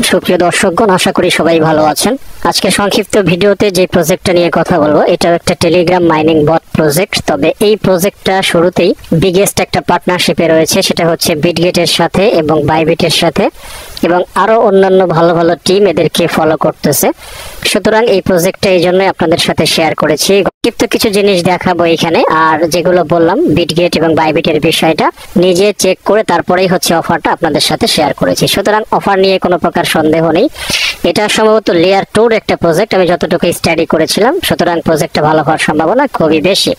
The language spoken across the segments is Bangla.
সুপ্রিয় দর্শকগণ, আশা করি সবাই ভালো আছেন। আজকে সংক্ষিপ্ত ভিডিওতে যে প্রজেক্টটা নিয়ে কথা বলবো, এটা একটা টেলিগ্রাম মাইনিং বট প্রজেক্ট। তবে এই প্রজেক্টটা শুরুতেই বিগেস্ট একটা পার্টনারশিপে রয়েছে, সেটা হচ্ছে বিটগেটের সাথে এবং বাইবিটের সাথে, এবং আরো অন্যান্য ভালো ভালো টিম এদেরকে ফলো করতেছে। সুতরাং এই প্রজেক্টটা এই জন্যই আপনাদের সাথে শেয়ার করেছি। সংক্ষিপ্ত কিছু জিনিস দেখাবো এখানে, আর যেগুলো বললাম বিটগেট এবং বাইবিটের বিষয়টা নিজে চেক করে তারপরেই হচ্ছে অফারটা আপনাদের সাথে শেয়ার করেছি। সুতরাং অফার নিয়ে কোনো প্রকার সন্দেহ নেই। এটা সম্ভবত লেয়ার 2 একটা প্রজেক্ট, আমি যতটুকু স্টাডি করেছিলাম। সুতরাং প্রজেক্টটা ভালো হওয়ার সম্ভাবনা খুবই বেশি।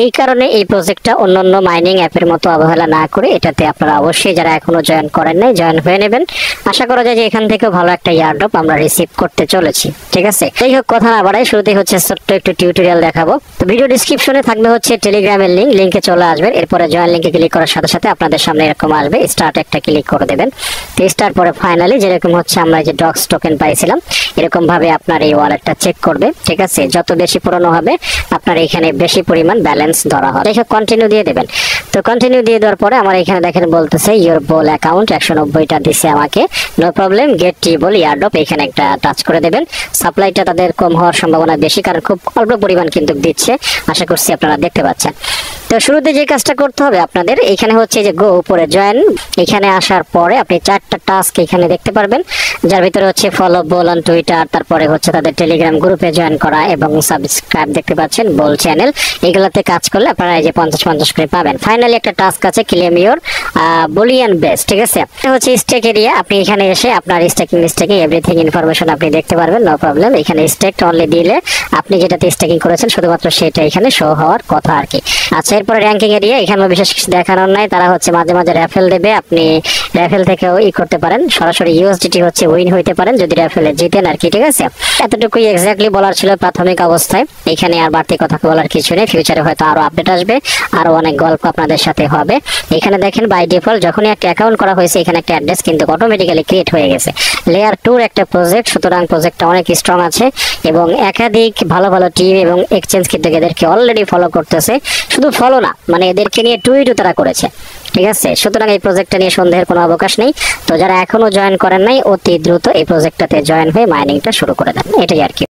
এই কারণে এই প্রজেক্টটা অন্যান্য মাইনিং অ্যাপের মতো অবহেলা না করে এটাতে আপনারা অবশ্যই যারা এখনো জয়েন করেন নাই জয়েন হয়ে নেবেন। আশা করা যায় যে এখান থেকেও ভালো একটা ইয়ারড্রপ আমরা রিসিভ করতে চলেছি। ঠিক আছে, যাই হোক, কথা না বাড়াই শুরুতেই হচ্ছে ছোট্ট একটু টিউটোরিয়াল দেখাবো। তো ভিডিও ডিসক্রিপশনে থাকবে হচ্ছে টেলিগ্রামের লিঙ্ক, লিঙ্কে চলে আসবেন। এরপরে জয়েন লিঙ্কে ক্লিক করার সাথে সাথে আপনাদের সামনে এরকম আসবে, স্টার্ট একটা ক্লিক করে দেবেন। তো স্টার্ট পরে ফাইনালি যেরকম হচ্ছে আমরা যে ডক্স টোকেন পাইছিলাম এরকম ভাবে আপনার এই ওয়ালেটটা চেক করবে। ঠিক আছে, যত বেশি পুরনো হবে আপনার এখানে বেশি পরিমাণ ব্যালেন্স ধরা হবে। এইসব কন্টিনিউ দিয়ে দেবেন। তো কন্টিনিউ দিয়ে দেওয়ার পরে আমার এখানে দেখেন বলতেছে ইওর বোল অ্যাকাউন্ট 190টা দিছে আমাকে, নো প্রবলেম, গেট টিবল ইয়ারড্রপ এখানে একটা টাচ করে দেবেন। সাপ্লাইটা তাদের কম হওয়ার সম্ভাবনা বেশি, কারণ খুব অল্প পরিমাণ কিন্তু দিচ্ছে। আশা করছি আপনারা দেখতে পাচ্ছেন। তো শুরুতে যে কাজটা করতে হবে আপনাদের, এখানে হচ্ছে যে গো উপরে জয়েন, এখানে আসার পরে আপনি 4টা টাস্ক এখানে দেখতে পারবেন, যার ভিতরে হচ্ছে ফলো বোল অন টুইটার, তারপরে হচ্ছে তাদের টেলিগ্রাম গ্রুপে জয়েন করা এবং সাবস্ক্রাইব দেখতে পাচ্ছেন বোল চ্যানেল। এগুলোতে কাজ করলে আপনারা এই যে 50 করে পাবেন। ফাইনালি একটা টাস্ক আছে ক্লেম ইওর বুলিয়ান বেস। ঠিক আছে, হচ্ছে স্টেক এরিয়া। আপনি এখানে এসে আপনার স্টেকিং এভরিথিং ইনফরমেশন আপনি দেখতে পারবেন, নো প্রবলেম। এখানে স্টেক অনলি দিলে আপনি যেটাতে স্টেকিং করেছেন শুধুমাত্র সেটা এখানে শো হওয়ার কথা আর কি। আচ্ছা, এরপরে র্যাঙ্কিং এরিয়া, এখানে বিশেষ কিছু দেখানোর নাই। তারা হচ্ছে মাঝে মাঝে র্যাফেল দেবে, আপনি র্যাফেল থেকেও করতে পারেন। সরাসরি ইউএসডিটি হচ্ছে উইন হইতে পারেন যদি র্যাফেলে জিতেন আর কি। ঠিক আছে, এতটুকুই এক্স্যাক্টলি বলার ছিল প্রাথমিক অবস্থায়। এখানে আর বাড়তি কথা বলার কিছু নেই। ফিউচারে হয়তো আরো আপডেট আসবে, আরো অনেক গল্প আপনাদের সাথে হবে। এখানে দেখেন বাই ডিফল্ট যখনই একটা অ্যাকাউন্ট করা হয়েছে এখানে একটা অ্যাড্রেস কিন্তু অটোমেটিক্যালি ক্রিয়েট হয়ে গেছে। লেয়ার 2 একটা প্রজেক্ট, সুতরাং প্রজেক্টটা অনেক স্ট্রং আছে এবং একাধিক ভালো ভালো টিম এবং এক্সচেঞ্জ কিন্তু এদেরকে অলরেডি ফলো করতেছে। শুধু ফলো না, মানে এদেরকে নিয়ে টুইটও তারা করেছে। ঠিক আছে, সুতরাং এই প্রজেক্টটা নিয়ে সন্দেহের কোনো অবকাশ নেই। তো যারা এখনো জয়েন করেন নাই অতি দ্রুত এই প্রজেক্টটাতে জয়েন হয়ে মাইনিংটা শুরু করে দেন, এটাই আর কি।